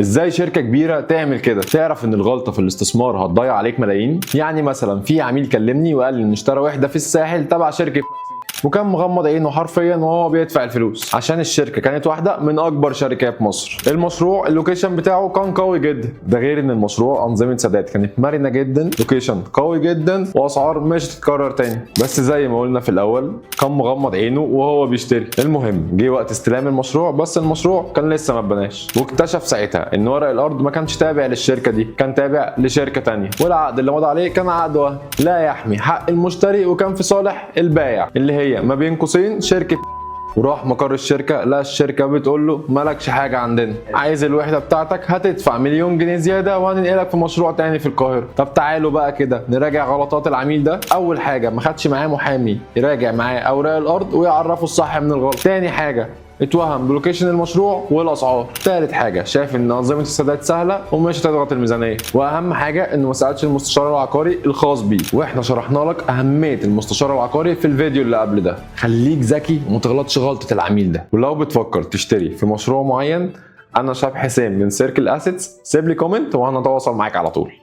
ازاي شركه كبيره تعمل كده؟ تعرف ان الغلطه في الاستثمار هتضيع عليك ملايين. يعني مثلا في عميل كلمني وقال لي ان اشترى وحده في الساحل تبع شركه، وكان مغمض عينه حرفيا وهو بيدفع الفلوس عشان الشركه كانت واحده من اكبر شركات مصر. المشروع اللوكيشن بتاعه كان قوي جدا، ده غير ان المشروع انظمه سداد كانت مرنه جدا، لوكيشن قوي جدا، واسعار مش تتكرر تاني. بس زي ما قلنا في الاول كان مغمض عينه وهو بيشتري. المهم جه وقت استلام المشروع، بس المشروع كان لسه ما اتبناش، واكتشف ساعتها ان ورق الارض ما كانش تابع للشركه دي، كان تابع لشركه تانيه، والعقد اللي مضى عليه كان عقد وهم لا يحمي حق المشتري، وكان في صالح البائع اللي هي ما بين قوسين شركه. وراح مقر الشركه، لا الشركه بتقول له مالكش حاجه عندنا، عايز الوحده بتاعتك هتدفع مليون جنيه زياده وهننقلك في مشروع تاني في القاهره. طب تعالوا بقى كده نراجع غلطات العميل ده. اول حاجه ما خدش معاه محامي يراجع معاه اوراق الارض ويعرفه الصح من الغلط. تاني حاجه اتوهم بلوكيشن المشروع والاسعار. تالت حاجه شاف ان انظمه السداد سهله ومش هتضغط الميزانيه. واهم حاجه انه ما سالش المستشار العقاري الخاص بيه، واحنا شرحنا لك اهميه المستشار العقاري في الفيديو اللي قبل ده. خليك ذكي وما تغلطش غلطه العميل ده. ولو بتفكر تشتري في مشروع معين، انا شاب حسام من سيركل اسيتس، سيب لي كومنت وهنتواصل معاك على طول.